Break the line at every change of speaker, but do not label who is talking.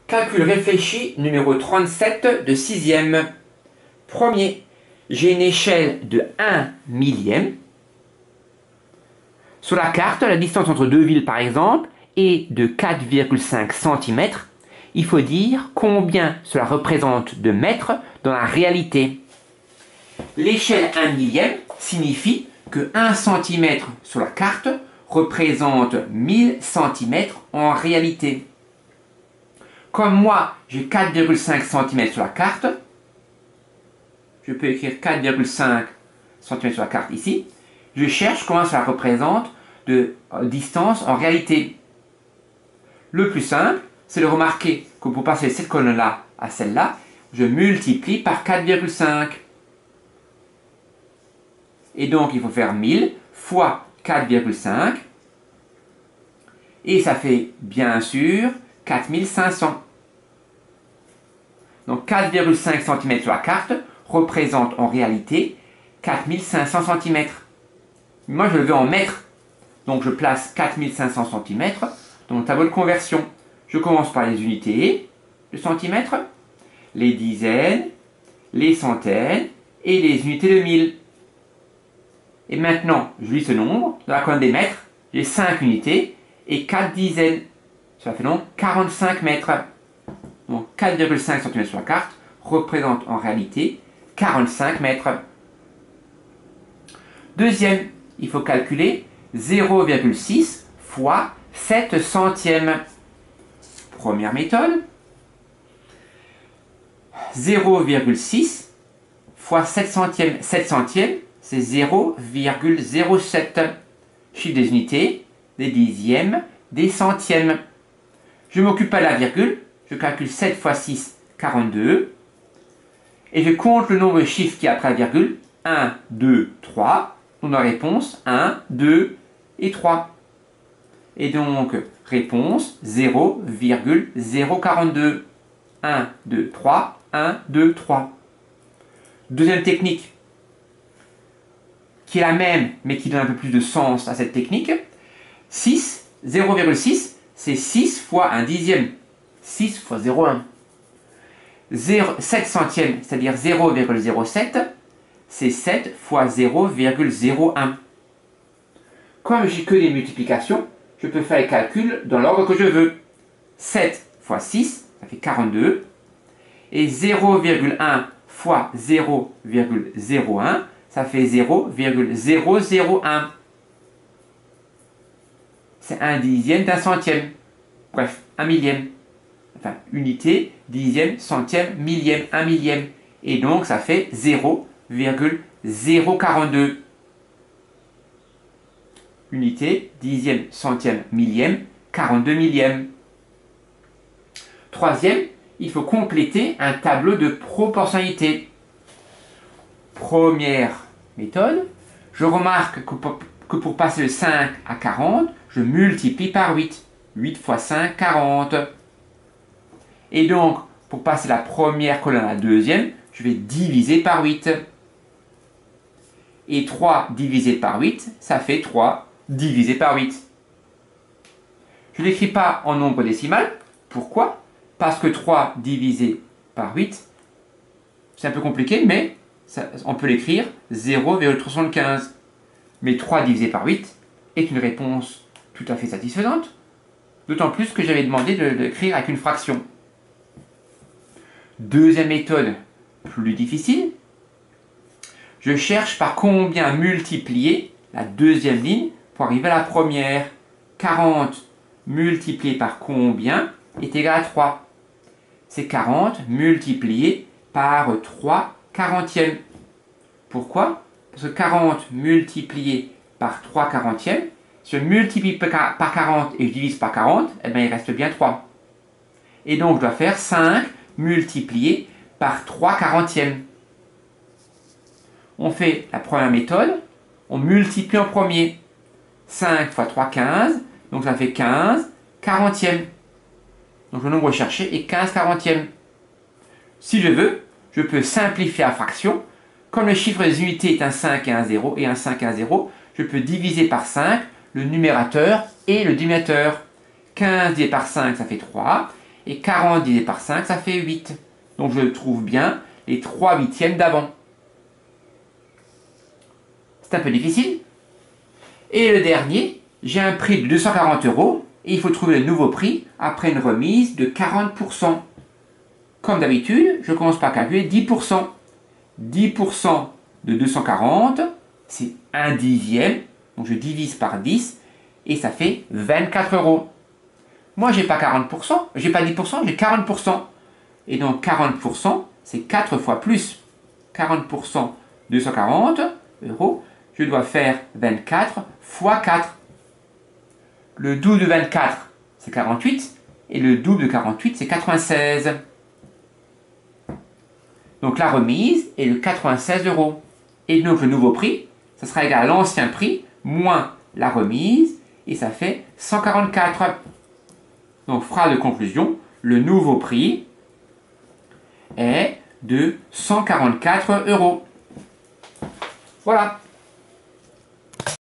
Calcul réfléchi numéro 37 de 6e. Premier, j'ai une échelle de 1 millième. Sur la carte, la distance entre deux villes par exemple est de 4,5 cm. Il faut dire combien cela représente de mètres dans la réalité. L'échelle 1 millième signifie que 1 cm sur la carte représente 1000 cm en réalité. Comme moi, j'ai 4,5 cm sur la carte, je peux écrire 4,5 cm sur la carte ici. Je cherche comment cela représente de distance en réalité. Le plus simple, c'est de remarquer que pour passer cette colonne-là à celle-là, je multiplie par 4,5. Et donc, il faut faire 1000 fois 4,5. Et ça fait bien sûr 4500. Donc 4,5 cm sur la carte représente en réalité 4500 cm. Moi, je le veux en mètres. Donc, je place 4500 cm dans le tableau de conversion. Je commence par les unités de centimètres, les dizaines, les centaines et les unités de 1000. Et maintenant, je lis ce nombre. Dans la colonne des mètres, j'ai 5 unités et 4 dizaines. Cela fait donc 45 mètres. Donc 4,5 cm sur la carte représente en réalité 45 mètres. Deuxième, il faut calculer 0,6 fois 7 centièmes. Première méthode. 0,6 fois 7 centièmes. 7 centièmes, c'est 0,07. Chiffre des unités, des dixièmes, des centièmes. Je ne m'occupe pas de la virgule. Je calcule 7 fois 6, 42. Et je compte le nombre de chiffres qui est après la virgule. 1, 2, 3. Donc la réponse, 1, 2 et 3. Et donc, réponse 0,042. 1, 2, 3. 1, 2, 3. Deuxième technique, qui est la même, mais qui donne un peu plus de sens à cette technique. 6, 0,6, c'est 6 fois 1 dixième. 6 fois 0,1. 7 centièmes, c'est-à-dire 0,07, c'est 7 fois 0,01. Comme j'ai que des multiplications, je peux faire les calculs dans l'ordre que je veux. 7 fois 6, ça fait 42. Et 0,1 fois 0,01, ça fait 0,001. C'est un dixième d'un centième. Bref, un millième. Enfin, unité, dixième, centième, millième, un millième. Et donc, ça fait 0,042. Unité, dixième, centième, millième, 42 millièmes. Troisième, il faut compléter un tableau de proportionnalité. Première méthode, je remarque que pour passer de 5 à 40, je multiplie par 8. 8 fois 5, 40. Et donc, pour passer la première colonne à la deuxième, je vais diviser par 8. Et 3 divisé par 8, ça fait 3 divisé par 8. Je ne l'écris pas en nombre décimal. Pourquoi? Parce que 3 divisé par 8, c'est un peu compliqué, mais on peut l'écrire 0,375. Mais 3 divisé par 8 est une réponse tout à fait satisfaisante. D'autant plus que j'avais demandé de l'écrire avec une fraction. Deuxième méthode, plus difficile. Je cherche par combien multiplier la deuxième ligne pour arriver à la première. 40 multiplié par combien est égal à 3. C'est 40 multiplié par 3 quarantièmes. Pourquoi? Parce que 40 multiplié par 3 quarantièmes, si je multiplie par 40 et je divise par 40, eh bien, il reste bien 3. Et donc, je dois faire 5 multiplié par 3 quarantièmes. On fait la première méthode, on multiplie en premier. 5 fois 3, 15, donc ça fait 15 quarantièmes. Donc le nombre recherché est 15 quarantièmes. Si je veux, je peux simplifier la fraction. Comme le chiffre des unités est un 5 et un 0, et un 5 et un 0, je peux diviser par 5 le numérateur et le dénominateur. 15 divisé par 5, ça fait 3. Et 40 divisé par 5, ça fait 8. Donc je trouve bien les 3 huitièmes d'avant. C'est un peu difficile. Et le dernier, j'ai un prix de 240 € et il faut trouver le nouveau prix après une remise de 40%. Comme d'habitude, je commence par calculer 10%. 10% de 240, c'est 1 dixième. Donc je divise par 10 et ça fait 24 €. Moi, j'ai pas 40%, j'ai pas 10%, j'ai 40%. Et donc 40%, c'est 4 fois plus. 40%, 240 €. Je dois faire 24 fois 4. Le double de 24, c'est 48. Et le double de 48, c'est 96. Donc la remise est de 96 €. Et donc le nouveau prix, ça sera égal à l'ancien prix moins la remise. Et ça fait 144. Donc phrase de conclusion, le nouveau prix est de 144 €. Voilà.